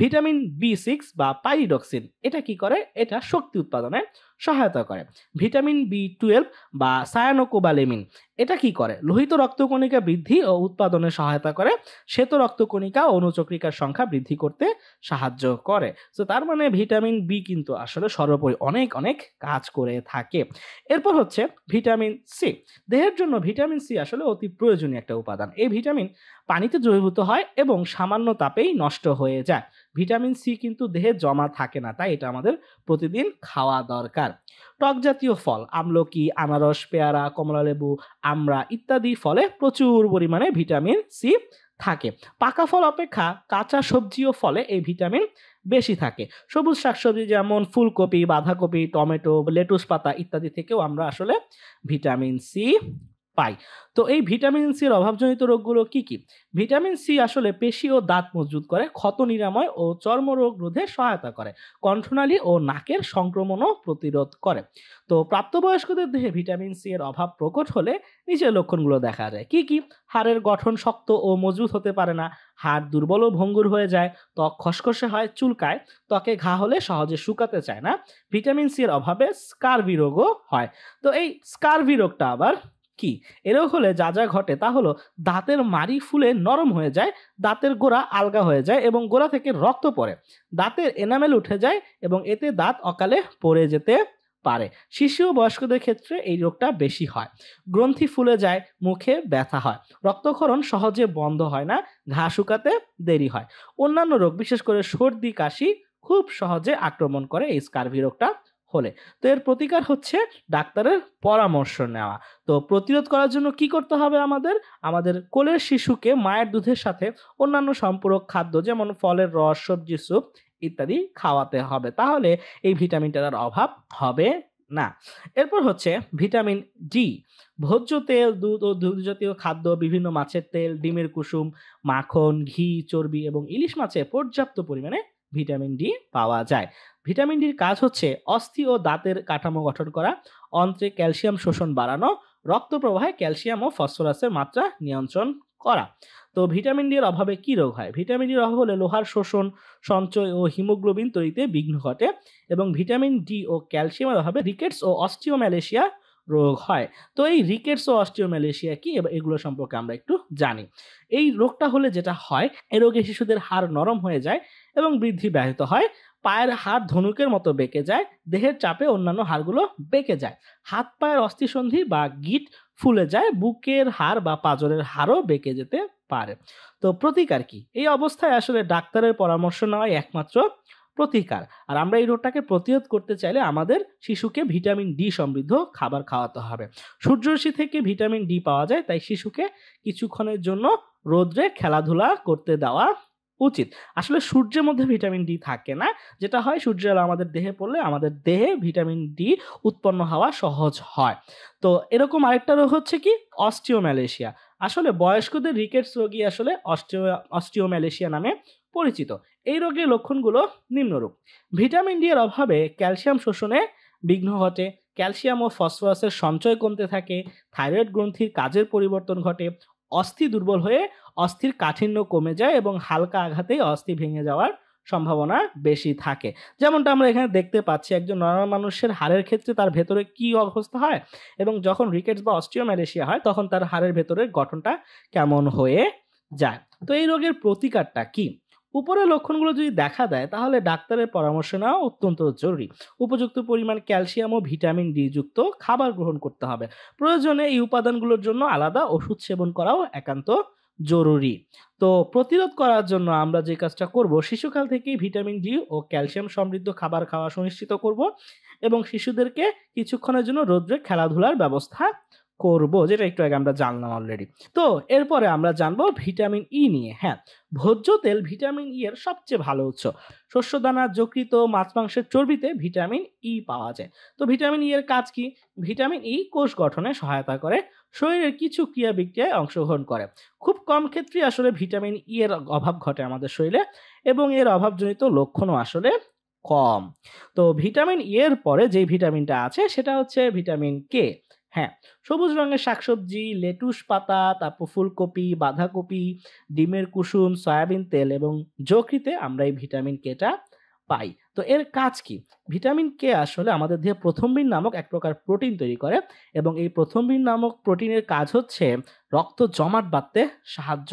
ভিটামিন বি6 বা পাইরিডক্সিন এটা কি করে? এটা শক্তি উৎপাদনে সহায়তা করে। ভিটামিন বি12 বা সায়ানোকোবালেমিন এটা কি করে? লোহিত রক্তকণিকা বৃদ্ধি ও উৎপাদনে সহায়তা করে। শ্বেত রক্তকণিকা ও অনুচক্রিকার সংখ্যা বৃদ্ধি করতে সাহায্য করে। তো তার মানে ভিটামিন বি কিন্তু আসলে সর্বোপরি অনেক অনেক কাজ করে থাকে। এরপর হচ্ছে ভিটামিন সি। দেহের জন্য ভিটামিন সি আসলে অতি প্রয়োজনীয় একটা উপাদান। এই ভিটামিন পানিতে দ্রবীভূত হয় এবং সামান্য তাপেই নষ্ট হয়ে যায়। ভিটামিন সি কিন্তু দেহে জমা থাকে না, তাই এটা আমাদের প্রতিদিন খাওয়া দরকার। টক জাতীয় ফল, আমলকি, আনারস, পেয়ারা, কমলালেবু, আমড়া ইত্যাদি ফলে প্রচুর পরিমাণে ভিটামিন সি থাকে। পাকা ফল অপেক্ষা কাঁচা সবজি ও ফলে এই ভিটামিন বেশি থাকে। সবুজ শাকসবজি যেমন ফুলকপি, বাঁধাকপি, টমেটো, লেটুস পাতা ইত্যাদি থেকেও আমরা আসলে ভিটামিন সি পাই। তো এই ভিটামিন সি এর অভাবজনিত রোগগুলো কি কি? ভিটামিন সি আসলে পেশি ও দাঁত মজবুত করে, ক্ষত নিরাময় ও চর্মরোগ রোধে সহায়তা করে, কণ্ঠনালী ও নাকের সংক্রমণও প্রতিরোধ করে। তো প্রাপ্তবয়স্কদের দেহে ভিটামিন সি এর অভাব প্রকট হলে নিচের লক্ষণগুলো দেখা যায়। কি কি? হাড়ের গঠন শক্ত ও মজবুত হতে পারে না, হাড় দুর্বল ও ভঙ্গুর হয়ে যায়, ত্বক খসখসে হয়, চুলকায়, ত্বকে ঘা হলে সহজে শুকাতে চায় না। ভিটামিন সি এর অভাবে স্কারভি রোগও হয়। তো এই স্কারভি রোগটা আবার কি? এ রোগ হলে যা যা ঘটে তা হলো দাঁতের মাড়ি ফুলে নরম হয়ে যায়, দাঁতের গোড়া আলগা হয়ে যায় এবং গোড়া থেকে রক্ত পড়ে, দাঁতের এনামেল উঠে যায় এবং এতে দাঁত অকালে পড়ে যেতে পারে। শিশু ও বয়স্কদের ক্ষেত্রে এই রোগটা বেশি হয়। গ্রন্থি ফুলে যায়, মুখে ব্যথা হয়, রক্তক্ষরণ সহজে বন্ধ হয় না, ঘা শুকাতে দেরি হয়। অন্যান্য রোগ বিশেষ করে সর্দি কাশি খুব সহজে আক্রমণ করে এই স্কারভি রোগটা হলে। তো এর প্রতিকার হচ্ছে ডাক্তারের পরামর্শ নেওয়া। তো প্রতিরোধ করার জন্য কি করতে হবে আমাদের? আমাদের কোলের শিশুকে মায়ের দুধের সাথে অন্যান্য সম্পূরক খাদ্য যেমন ফলের রস, সবজির স্যুপ ইত্যাদি খাওয়াতে হবে। তাহলে এই ভিটামিনটার আর অভাব হবে না। এরপর হচ্ছে ভিটামিন ডি। ভোজ্য তেল, দুধ ও দুধ জাতীয় খাদ্য, বিভিন্ন মাছের তেল, ডিমের কুসুম, মাখন, ঘি, চর্বি এবং ইলিশ মাছে পর্যাপ্ত পরিমাণে ভিটামিন ডি পাওয়া যায়। ভিটামিন ডির কাজ হচ্ছে অস্থি ও দাঁতের কাঠামো গঠন করা, অন্ত্রে ক্যালসিয়াম শোষণ বাড়ানো, রক্ত প্রবাহে ক্যালসিয়াম ও ফসফরাসের মাত্রা নিয়ন্ত্রণ করা। তো ভিটামিন ডি এর অভাবে কি রোগ হয়? ভিটামিন ডির অভাব হলে লোহার শোষণ, সঞ্চয় ও হিমোগ্লোবিন তৈরিতে বিঘ্ন ঘটে এবং ভিটামিন ডি ও ক্যালসিয়ামের অভাবে রিকেটস ও অস্টিওম্যালেশিয়া রোগ হয়। তো এই রিকেটস ও অস্টিওম্যালেশিয়া কি এগুলো সম্পর্কে আমরা একটু জানি। এই রোগটা হলে যেটা হয়, এই রোগে শিশুদের হাড় নরম হয়ে যায় এবং বৃদ্ধি ব্যাহত হয়। পায়ের হাড় ধনুকের মতো বেঁকে যায়, দেহের চাপে অন্যান্য হাড়গুলো বেঁকে যায়, হাত পায়ের অস্থিসন্ধি বা গিঁট ফুলে যায়, বুকের হাড় বা পাঁজরের হাড়ও বেঁকে যেতে পারে। তো প্রতিকার কি? এই অবস্থায় আসলে ডাক্তারের পরামর্শ নেওয়াই একমাত্র প্রতিকার। আর আমরা এই রোগটাকে প্রতিরোধ করতে চাইলে আমাদের শিশুকে ভিটামিন ডি সমৃদ্ধ খাবার খাওয়াতে হবে। সূর্যরশ্মি থেকে ভিটামিন ডি পাওয়া যায়, তাই শিশুকে কিছুক্ষণের জন্য রোদ্রে খেলাধুলা করতে দেওয়া উচিত। আসলে সূর্যের মধ্যে ভিটামিন ডি থাকে না। যেটা হয়, সূর্যের আলো আমাদের দেহে পড়লে আমাদের দেহে ভিটামিন ডি উৎপন্ন হওয়া সহজ হয়। তো এরকম আরেকটা রোগ হচ্ছে কি? অস্টিওম্যালেশিয়া। আসলে বয়স্কদের রিকেটস রোগী আসলে অস্টিওম্যালেশিয়া নামে পরিচিত। এই রোগের লক্ষণগুলো নিম্নরূপ। ভিটামিন ডি এর অভাবে ক্যালসিয়াম শোষণে বিঘ্ন ঘটে, ক্যালসিয়াম ও ফসফরাসের সঞ্চয় কমতে থাকে, থাইরয়েড গ্রন্থির কাজের পরিবর্তন ঘটে, অস্থি দুর্বল হয়ে অস্থির কাঠিন্য কমে যায় এবং হালকা আঘাতেই অস্থি ভেঙে যাওয়ার সম্ভাবনা বেশি থাকে। যেমনটা আমরা এখানে দেখতে পাচ্ছি, একজন নরমাল মানুষের হাড়ের ক্ষেত্রে তার ভেতরে কি অবস্থা হয় এবং যখন রিকেটস বা অস্টিওম্যালেশিয়া হয় তখন তার হাড়ের ভেতরের গঠনটা কেমন হয়ে যায়। তো এই রোগের প্রতিকারটা কি? উপরের লক্ষণগুলো যদি দেখা দেয় তাহলে ডাক্তারের পরামর্শ নেওয়া অত্যন্ত জরুরি। উপযুক্ত পরিমাণ ক্যালসিয়াম ও ভিটামিন ডি যুক্ত খাবার গ্রহণ করতে হবে। প্রয়োজনে এই উপাদানগুলোর জন্য আলাদা ওষুধ সেবন করাও একান্ত জরুরি। তো প্রতিরোধ করার জন্য আমরা যে কাজটা করব, শিশুকাল থেকেই ভিটামিন ডি ও ক্যালসিয়াম সমৃদ্ধ খাবার খাওয়া সুনিশ্চিত করব এবং শিশুদেরকে কিছুক্ষণের জন্য রৌদ্রে খেলাধুলার ব্যবস্থা করব, যেটা একটু আগে আমরা জানলাম অলরেডি। তো এরপরে আমরা জানবো ভিটামিন ই নিয়ে। হ্যাঁ, ভোজ্য তেল ভিটামিন ই এর সবচেয়ে ভালো উৎস। শস্যদানা, যকৃৎ, মাছ মাংসের চর্বিতে ভিটামিন ই পাওয়া যায়। তো ভিটামিন ই এর কাজ কি? ভিটামিন ই কোষ গঠনে সহায়তা করে, শরীরের কিছু ক্রিয়া বিক্রিয়ায় অংশগ্রহণ করে। খুব কম ক্ষেত্রেই আসলে ভিটামিন ই এর অভাব ঘটে আমাদের শরীরে এবং এর অভাবজনিত লক্ষণও আসলে কম। তো ভিটামিন ই এর পরে যেই ভিটামিনটা আছে সেটা হচ্ছে ভিটামিন কে। হ্যাঁ, সবুজ রঙের শাকসবজি, লেটুস পাতা, তারপর ফুলকপি, বাঁধাকপি, ডিমের কুসুম, সয়াবিন তেল এবং যকৃতে আমরা এই ভিটামিন কেটা পাই। তো এর কাজ কি? ভিটামিন কে আসলে আমাদের দেহে প্রথমবিন নামক এক প্রকার প্রোটিন তৈরি করে এবং এই প্রথমবিন নামক প্রোটিনের কাজ হচ্ছে রক্ত জমাট বাঁধতে সাহায্য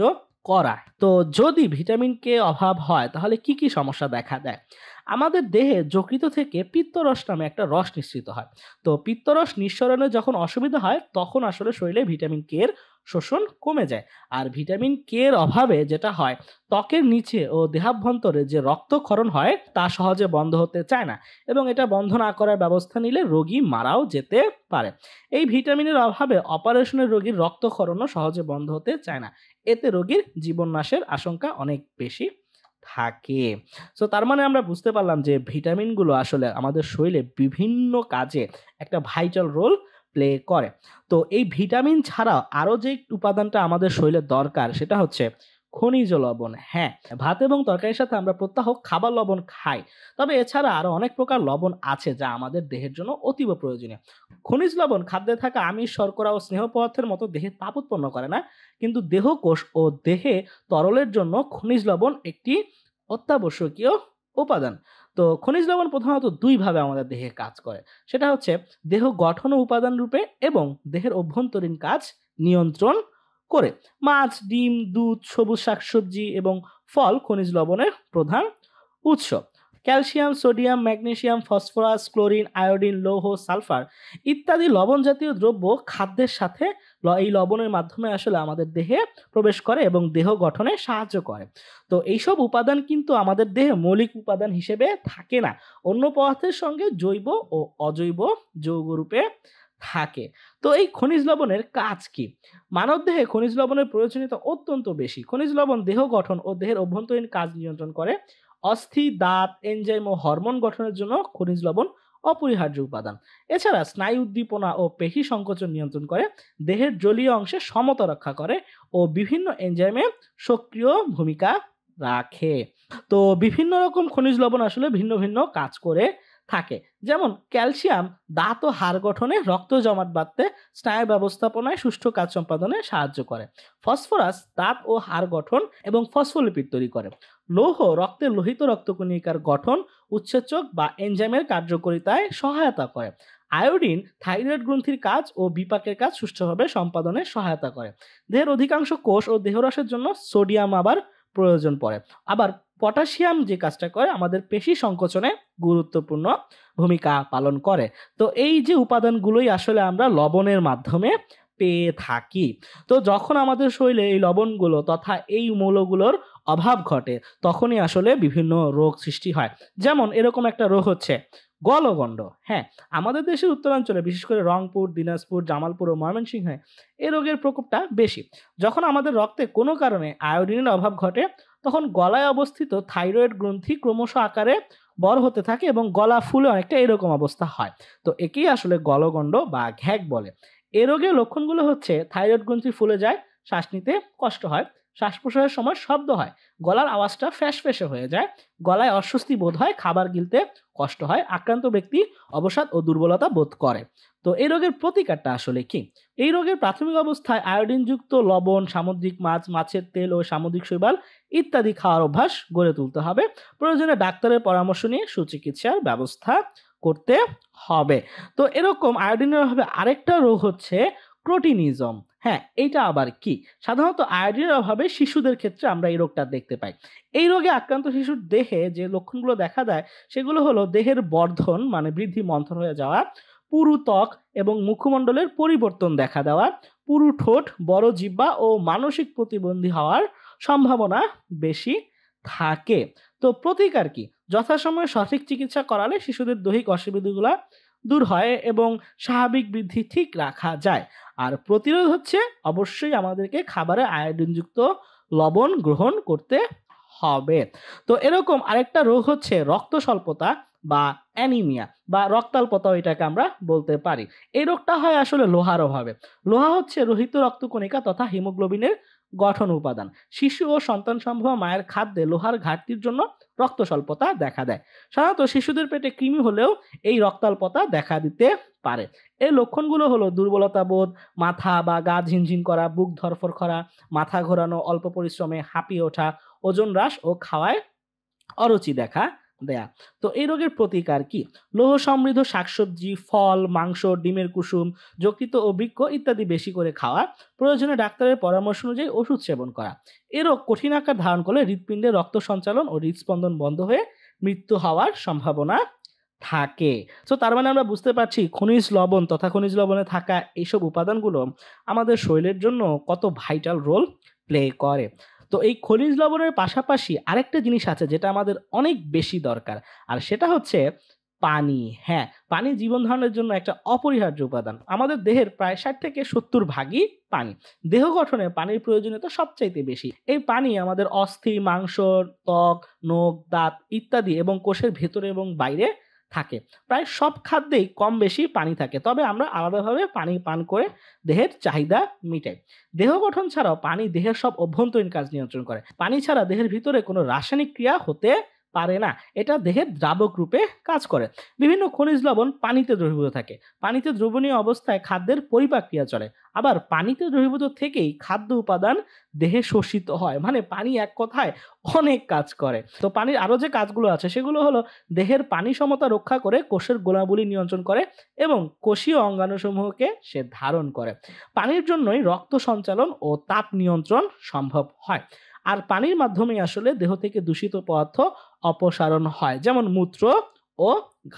করা। তো যদি ভিটামিন কে অভাব হয় তাহলে কি কি সমস্যা দেখা দেয়? আমাদের দেহে যকৃৎ থেকে পিত্তরস নামে একটা রস নিঃসৃত হয়। তো পিত্তরস নিঃসরণে যখন অসুবিধা হয় তখন আসলে শরীরে ভিটামিন কে এর শোষণ কমে যায়। আর ভিটামিন কে এর অভাবে যেটা হয়, ত্বকের নিচে ও দেহাভ্যন্তরে যে রক্তক্ষরণ হয় তা সহজে বন্ধ হতে চায় না এবং এটা বন্ধ না করার ব্যবস্থা নিলে রোগী মারাও যেতে পারে। এই ভিটামিনের অভাবে অপারেশনের রোগীর রক্তক্ষরণও সহজে বন্ধ হতে চায় না। এতে রোগীর জীবন নাশের আশঙ্কা অনেক বেশি থাকে। সো তার মানে আমরা বুঝতে পারলাম যে ভিটামিনগুলো আসলে আমাদের শরীরে বিভিন্ন কাজে একটা ভাইটাল রোল প্লে করে। তো এই ভিটামিন ছাড়াও আরো যে উপাদানটা আমাদের শরীরে দরকার সেটা হচ্ছে খনিজ লবণ। হ্যাঁ, ভাত এবং তরকারির সাথে আমরা প্রত্যহ খাবার লবণ খাই। তবে এছাড়া আরো অনেক প্রকার লবণ আছে যা আমাদের দেহের জন্য অতীব প্রয়োজনীয়। খনিজ লবণ খাদ্যে থাকা আমিষ, শর্করা ও স্নেহ পদার্থের মতো দেহে তাপ উৎপন্ন করে না, কিন্তু দেহকোষ ও দেহে তরলের জন্য খনিজ লবণ একটি অত্যাবশ্যকীয় উপাদান। তো খনিজ লবণ প্রধানত ২ ভাবে আমাদের দেহে কাজ করে। সেটা হচ্ছে দেহ গঠন ও উপাদান রূপে এবং দেহের অভ্যন্তরীণ কাজ নিয়ন্ত্রণ করে। মাছ, ডিম, দুধ, সবুজ শাকসবজি এবং ফল খনিজ লবণের প্রধান উৎস। Calcium, sodium, magnesium, phosphorus, chlorine, iodine, লৌহ, সালফার ইত্যাদি লবণ জাতীয় দ্রব্য খাদ্যের সাথে এই লবণের মাধ্যমে আসলে আমাদের দেহে প্রবেশ করে এবং দেহ গঠনে সাহায্য করে। তো এইসব উপাদান কিন্তু আমাদের দেহে মৌলিক উপাদান হিসেবে থাকে না। অন্য পদার্থের সঙ্গে জৈব ও অজৈব যৌগরূপে থাকে। তো এই খনিজ লবণের কাজ কি? মানবদেহে খনিজ লবণের প্রয়োজনীয়তা অত্যন্ত বেশি। খনিজ লবণ দেহ গঠন ও দেহের অভ্যন্তরীণ কাজ নিয়ন্ত্রণ করে। অস্থি, দাঁত, এনজাইম ও হরমোন গঠনের জন্য খনিজ লবণ অপরিহার্য উপাদান। এছাড়া স্নায়ু উদ্দীপনা ও পেশি সংকোচন নিয়ন্ত্রণ করে, দেহের জলীয় অংশে সমতা রক্ষা করে ও বিভিন্ন এনজাইমে সক্রিয় ভূমিকা রাখে। তো বিভিন্ন রকম খনিজ লবণ আসলে ভিন্ন ভিন্ন কাজ করে থাকে। যেমন ক্যালসিয়াম দাঁত ও হাড় গঠনে, রক্ত জমাট বাঁধতে, স্নায়ু ব্যবস্থাপনায় সুষ্ঠু কাজ সম্পাদনে সাহায্য করে। ফসফরাস দাঁত ও হাড় গঠন এবং ফসফোলিপিড তৈরি করে। লৌহ রক্তের লোহিত রক্তকণিকার গঠন, উৎসেচক বা এনজাইমের কার্যকারিতায় সহায়তা করে। আয়োডিন থাইরয়েড গ্রন্থির কাজ ও বিপাকের কাজ সুষ্ঠুভাবে সম্পাদনে সহায়তা করে। দেহের অধিকাংশ কোষ ও দেহরসের জন্য সোডিয়াম আবার প্রয়োজন পড়ে। আবার পটাশিয়াম যে কাজটা করে আমাদের পেশি সংকোচনে গুরুত্বপূর্ণ ভূমিকা পালন করে। তো এই যে উপাদানগুলোই আসলে আমরা লবণের মাধ্যমে পেয়ে থাকি। তো যখন আমাদের শরীরে এই লবণগুলো তথা এই মৌলগুলোর অভাব ঘটে তখনই আসলে বিভিন্ন রোগ সৃষ্টি হয়। যেমন এরকম একটা রোগ হচ্ছে গলগণ্ড। হ্যাঁ, আমাদের দেশের উত্তরাঞ্চলে বিশেষ করে রংপুর, দিনাজপুর, জামালপুর ও ময়মনসিংহে এই রোগের প্রকোপটা বেশি। যখন আমাদের রক্তে কোনো কারণে আয়োডিনের অভাব ঘটে তখন গলায় অবস্থিত থাইরয়েড গ্রন্থি ক্রমশ আকারে বড় হতে থাকে এবং গলা ফুলে অনেকটা এরকম অবস্থা হয়। তো একেই আসলে গলগণ্ড বা ঘ্যাগ বলে। এ রোগের লক্ষণগুলো হচ্ছে থাইরয়েড গ্রন্থি ফুলে যায়, শ্বাস নিতে কষ্ট হয়, শ্বাস প্রশ্বাসের সময় শব্দ হয়, গলার আওয়াজটা ফ্যাসফ্যাসে হয়ে যায়, গলায় অস্বস্তি বোধ হয়, খাবার গিলতে কষ্ট হয়, আক্রান্ত ব্যক্তি অবসাদ ও দুর্বলতা বোধ করে। তো এই রোগের প্রতিকারটা আসলে কি? এই রোগের প্রাথমিক অবস্থায় আয়োডিনযুক্ত লবণ, সামুদ্রিক মাছ, মাছের তেল ও সামুদ্রিক শৈবাল ইত্যাদি খাওয়ার অভ্যাস গড়ে তুলতে হবে। প্রয়োজনে ডাক্তারের পরামর্শ নিয়ে সুচিকিৎসার ব্যবস্থা করতে হবে। তো এরকম আয়োডিনের অভাবে আরেকটা রোগ হচ্ছে ক্রোটিনিজম। হ্যাঁ, এইটা আবার কি? সাধারণত আয়োডিনের অভাবে শিশুদের ক্ষেত্রে আমরা এই রোগটা দেখতে পাই। এই রোগে আক্রান্ত শিশুর দেহে যে লক্ষণগুলো দেখা দেয় সেগুলো হলো দেহের বর্ধন মানে বৃদ্ধি মন্থর হয়ে যাওয়া, পুরু ত্বক এবং মুখমণ্ডলের পরিবর্তন দেখা দেওয়া, পুরু ঠোঁট, বড় জিহ্বা ও মানসিক প্রতিবন্ধী হওয়ার সম্ভাবনা বেশি থাকে। তো প্রতিকার কি? যথাসময়ে সঠিক চিকিৎসা করালে শিশুদের দৈহিক অসুবিধাগুলো দূর হয় এবং স্বাভাবিক বৃদ্ধি ঠিক রাখা যায়। আর প্রতিরোধ হচ্ছে অবশ্যই আমাদেরকে খাবারে আয়োডিনযুক্ত লবণ গ্রহণ করতে হবে। তো এরকম আরেকটা রোগ হচ্ছে রক্ত স্বল্পতা বা অ্যানিমিয়া বা রক্তাল্পতাও এটাকে আমরা বলতে পারি। এই রোগটা হয় আসলে লোহার অভাবে। লোহা হচ্ছে রোহিত রক্তকণিকা তথা হিমোগ্লোবিনের গঠন উপাদান। শিশু ও সন্তান সম্ভবা মায়ের খাদ্যে লোহার ঘাটতির জন্য রক্ত স্বল্পতা দেখা দেয়। সাধারণত শিশুদের পেটে কৃমি হলেও এই রক্তাল্পতা দেখা দিতে পারে। এর লক্ষণগুলো হলো দুর্বলতা বোধ, মাথা বা গা ঝিনঝিন করা, বুক ধড়ফড় করা, মাথা ঘোরানো, অল্প পরিশ্রমে হাঁপিয়ে ওঠা, ওজন হ্রাস ও খাওয়ায় অরুচি দেখা দেয়া। তো এই রোগের প্রতিকার কি? লৌহ সমৃদ্ধ শাকসবজি, ফল, মাংস, ডিমের কুসুম, যকৃৎ ও বৃক্ক ইত্যাদি বেশি করে খাওয়া, প্রয়োজনে ডাক্তারের পরামর্শ অনুযায়ী ওষুধ সেবন করা। এ রোগ কঠিন আকার ধারণ করলে হৃৎপিণ্ডে রক্ত সঞ্চালন ও হৃদস্পন্দন বন্ধ হয়ে মৃত্যু হওয়ার সম্ভাবনা থাকে। তো তার মানে আমরা বুঝতে পারছি খনিজ লবণ তথা খনিজ লবণে থাকা এইসব উপাদানগুলো আমাদের শরীরের জন্য কত ভাইটাল রোল প্লে করে। তো এই খনিজ লবণের পাশাপাশি আরেকটা জিনিস আছে যেটা আমাদের অনেক বেশি দরকার, আর সেটা হচ্ছে পানি। হ্যাঁ, পানি জীবন ধারণের জন্য একটা অপরিহার্য উপাদান। আমাদের দেহের প্রায় 60 থেকে 70 ভাগই পানি। দেহ গঠনে পানির প্রয়োজনীয়তা সবচাইতে বেশি। এই পানি আমাদের অস্থি, মাংস, ত্বক, নখ, দাঁত ইত্যাদি এবং কোষের ভেতরে এবং বাইরে থাকে। প্রায় সব খাদ্যেই কম বেশি পানি থাকে, তবে আমরা আলাদাভাবে পানি পান করে দেহের চাহিদা মিটাই। দেহ গঠন ছাড়াও পানি দেহের সব অভ্যন্তরীণ কাজ নিয়ন্ত্রণ করে। পানি ছাড়া দেহের ভিতরে কোনো রাসায়নিক ক্রিয়া হতে পারে না, এটা দেহের দ্রাবক রূপে কাজ করে। বিভিন্ন খনিজ লবণ পানিতে দ্রবীভূত থাকে। পানিতে দ্রবণীয় অবস্থায় খাদ্যের পরিপাক ক্রিয়া চলে। আবার পানিতে দ্রবীভূত থেকেই খাদ্য উপাদান দেহে শোষিত হয়। মানে পানি এক কথায় অনেক কাজ করে। তো পানির আরো যে কাজগুলো আছে সেগুলো হলো দেহের পানি সমতা রক্ষা করে, কোষের গোলাগুলি নিয়ন্ত্রণ করে এবং কোষীয় অঙ্গাণুসমূহকে সে ধারণ করে। পানির জন্যই রক্ত সঞ্চালন ও তাপ নিয়ন্ত্রণ সম্ভব হয়। আর পানির মাধ্যমেই আসলে দেহ থেকে দূষিত পদার্থ অপসারণ হয়, যেমন মূত্র ও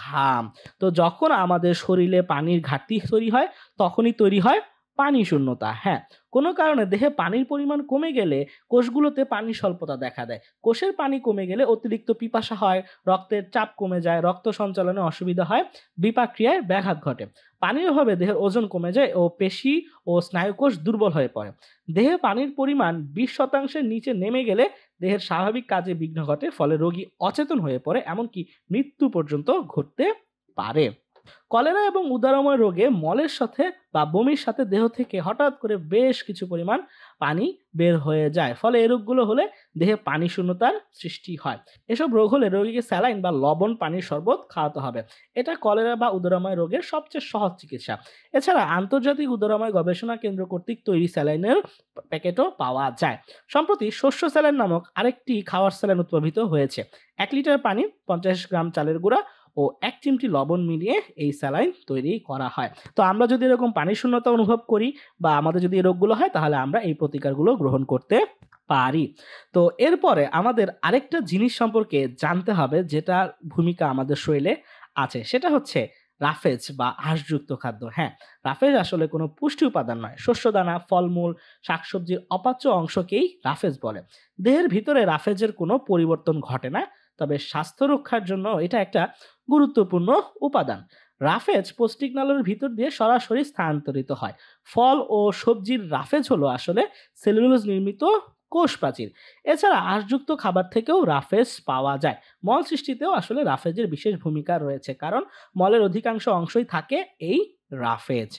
ঘাম। তো যখন আমাদের শরীরে পানির ঘাটতি তৈরি হয় তখনই তৈরি হয় পানি শূন্যতা। হ্যাঁ, কোনো কারণে দেহে পানির পরিমাণ কমে গেলে কোষগুলোতে পানি স্বল্পতা দেখা দেয়। কোষের পানি কমে গেলে অতিরিক্ত পিপাসা হয়, রক্তের চাপ কমে যায়, রক্ত সঞ্চালনে অসুবিধা হয়, বিপাক ক্রিয়ায় ব্যাঘাত ঘটে। পানির অভাবে দেহের ওজন কমে যায় ও পেশি ও স্নায়ুকোষ দুর্বল হয়ে পড়ে। দেহে পানির পরিমাণ 20% নিচে নেমে গেলে দেহের স্বাভাবিক কাজে বিঘ্ন ঘটে, ফলে রোগী অচেতন হয়ে পড়ে, এমনকি মৃত্যু পর্যন্ত ঘটতে পারে। কলেরা এবং উদরময় রোগে মলের সাথে বা বমির সাথে দেহ থেকে হঠাৎ করে বেশ কিছু পরিমাণ পানি বের হয়ে যায়, ফলে এই রোগগুলো হলে দেহে পানি শূন্যতার সৃষ্টি হয়। এসব রোগ হলে রোগীকে স্যালাইন বা লবণ পানির শরবত খাওয়াতে হবে। এটা কলেরা বা উদরময় রোগের সবচেয়ে সহজ চিকিৎসা। এছাড়া আন্তর্জাতিক উদরময় গবেষণা কেন্দ্র কর্তৃক তৈরি স্যালাইনের প্যাকেটও পাওয়া যায়। সম্প্রতি শস্য স্যালাইন নামক আরেকটি খাওয়ার স্যালাইন উদ্ভাবিত হয়েছে। 1 লিটার পানি, 50 গ্রাম চালের গুঁড়া ও 1 চিমটি লবণ মিলিয়ে এই স্যালাইন তৈরি করা হয়। তো আমরা যদি এরকম পানি শূন্যতা অনুভব করি বা আমাদের যদি এই রোগগুলো হয় তাহলে আমরা এই প্রতিকারগুলো গ্রহণ করতে পারি। তো এরপরে আমাদের আরেকটা জিনিস সম্পর্কে জানতে হবে যেটার ভূমিকা আমাদের শরীরে আছে, সেটা হচ্ছে রাফেজ বা আঁশযুক্ত খাদ্য। হ্যাঁ, রাফেজ আসলে কোনো পুষ্টি উপাদান নয়। শস্যদানা, ফলমূল, শাকসবজির অপাচ্য অংশকেই রাফেজ বলে। দেহের ভিতরে রাফেজের কোনো পরিবর্তন ঘটে না, তবে স্বাস্থ্য রক্ষার জন্য এটা একটা গুরুত্বপূর্ণ উপাদান। রাফেজ পৌষ্টিক নালীর ভিতর দিয়ে সরাসরি স্থানান্তরিত হয়। ফল ও সবজির রাফেজ হলো আসলে সেলুলোজ নির্মিত কোষ প্রাচীর। এছাড়া আঁশযুক্ত খাবার থেকেও রাফেজ পাওয়া যায়। মল সৃষ্টিতেও আসলে রাফেজের বিশেষ ভূমিকা রয়েছে, কারণ মলের অধিকাংশ অংশই থাকে এই রাফেজ।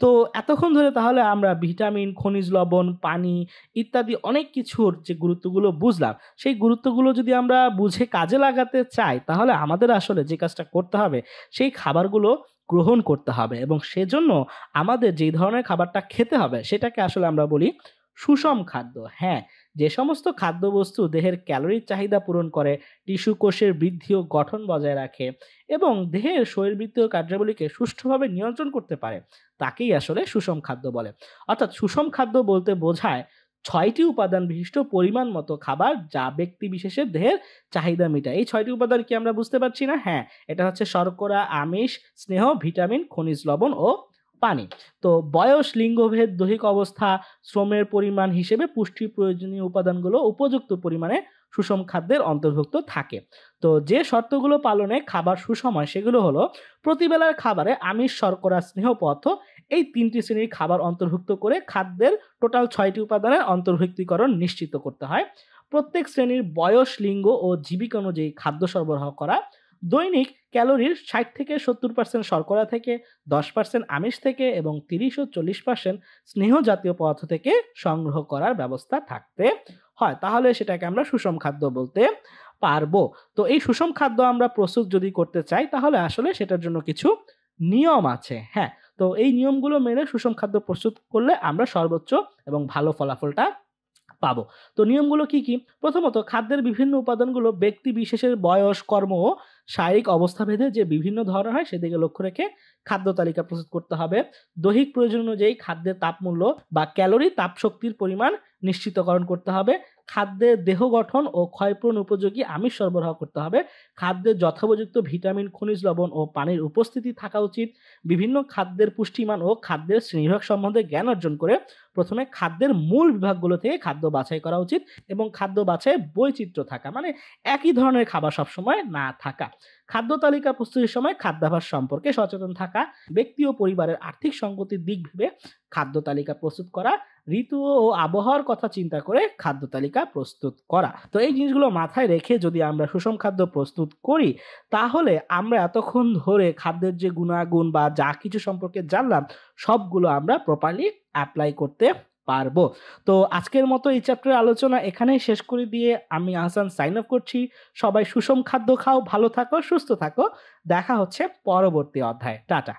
তো এতক্ষণ ধরে তাহলে আমরা ভিটামিন, খনিজ লবণ, পানি ইত্যাদি অনেক কিছুর যে গুরুত্বগুলো বুঝলাম, সেই গুরুত্বগুলো যদি আমরা বুঝে কাজে লাগাতে চাই তাহলে আমাদের আসলে যে কাজটা করতে হবে সেই খাবারগুলো গ্রহণ করতে হবে, এবং সেজন্য আমাদের যেই ধরনের খাবারটা খেতে হবে সেটাকে আসলে আমরা বলি সুষম খাদ্য। হ্যাঁ, যে সমস্ত খাদ্যবস্তু দেহের ক্যালোরির চাহিদা পূরণ করে, টিস্যু কোষের বৃদ্ধি ও গঠন বজায় রাখে এবং দেহের শরীরবৃত্তীয় কার্যাবলীকে সুষ্ঠুভাবে নিয়ন্ত্রণ করতে পারে তাকেই আসলে সুষম খাদ্য বলে। অর্থাৎ সুষম খাদ্য বলতে বোঝায় 6টি উপাদান বিশিষ্ট পরিমাণ মতো খাবার যা ব্যক্তি বিশেষের দেহের চাহিদা মেটায়। এই 6টি উপাদান কি আমরা বুঝতে পারছি না? হ্যাঁ, এটা হচ্ছে শর্করা, আমিষ, স্নেহ, ভিটামিন, খনিজ লবণ ও পানি। তো বয়স, লিঙ্গভেদ, দৈহিক অবস্থা, শ্রমের পরিমাণ হিসেবে পুষ্টির প্রয়োজনীয় উপাদানগুলো উপযুক্ত পরিমাণে সুষম খাদ্যের অন্তর্ভুক্ত থাকে। তো যে শর্তগুলো পালনে খাবার সুষম হয় সেগুলো হলো প্রতিবেলার খাবারে আমিষ, শর্করা, স্নেহ পদার্থ এই ৩টি শ্রেণীর খাবার অন্তর্ভুক্ত করে খাদ্যের টোটাল ৬টি উপাদানের অন্তর্ভুক্তিকরণ নিশ্চিত করতে হয়। প্রত্যেক শ্রেণীর বয়স, লিঙ্গ ও জীবিকা অনুযায়ী খাদ্য সরবরাহ করা। দৈনিক ক্যালোরির ৬০ থেকে ৭০% শর্করা থেকে, ১০% আমিষ থেকে এবং ৩০ ও ৪০% স্নেহ জাতীয় পদার্থ থেকে সংগ্রহ করার ব্যবস্থা থাকতে হয়। তাহলে সেটাকে আমরা সুষম খাদ্য বলতে পারবো। তো এই সুষম খাদ্য আমরা প্রস্তুত যদি করতে চাই তাহলে আসলে সেটার জন্য কিছু নিয়ম আছে। হ্যাঁ, তো এই নিয়মগুলো মেনে সুষম খাদ্য প্রস্তুত করলে আমরা সর্বোচ্চ এবং ভালো ফলাফলটা পাবো। তো নিয়মগুলো কি, কি? প্রথমত খাদ্যের বিভিন্ন উপাদানগুলো ব্যক্তি বিশেষের বয়স, কর্ম ও শারীরিক অবস্থা ভেদে যে বিভিন্ন ধরনের হয় সেদিকে লক্ষ্য রেখে খাদ্য তালিকা প্রস্তুত করতে হবে। দৈহিক প্রয়োজন অনুযায়ী খাদ্যের তাপমূল্য বা ক্যালোরি, তাপশক্তির পরিমাণ নিশ্চিতকরণ করতে হবে। খাদ্যের দেহ গঠন ও ক্ষয়পূরণ উপযোগী আমিষ সরবরাহ করতে হবে। খাদ্যের যথোপযুক্ত ভিটামিন, খনিজ লবণ ও পানির উপস্থিতি থাকা উচিত। বিভিন্ন খাদ্যের পুষ্টিমান ও খাদ্যের শ্রেণীবিভাগ সম্বন্ধে জ্ঞান অর্জন করে প্রথমে খাদ্যের মূল বিভাগগুলো থেকে খাদ্য বাছাই করা উচিত এবং খাদ্য বাছাইয়ে বৈচিত্র্য থাকা, মানে একই ধরনের খাবার সবসময় না থাকা। খাদ্য তালিকা প্রস্তুতির সময় খাদ্যাভ্যাস সম্পর্কে সচেতন থাকা, ব্যক্তি ও পরিবারের আর্থিক সংগতির দিক ভেবে খাদ্য তালিকা প্রস্তুত করা, ঋতু ও আবহাওয়ার কথা চিন্তা করে খাদ্য তালিকা প্রস্তুত করা। তো এই জিনিসগুলো মাথায় রেখে যদি আমরা সুষম খাদ্য প্রস্তুত করি তাহলে আমরা এতক্ষণ ধরে খাদ্যের যে গুণাগুণ বা যা কিছু সম্পর্কে জানলাম সবগুলো আমরা প্রপারলি অ্যাপ্লাই করতে পারবো। তো আজকের মতো এই চ্যাপ্টারের আলোচনা এখানেই শেষ করে দিয়ে আমি আহসান সাইন অফ করছি। সবাই সুষম খাদ্য খাও, ভালো থাকো, সুস্থ থাকো। দেখা হচ্ছে পরবর্তী অধ্যায়ে। টাটা।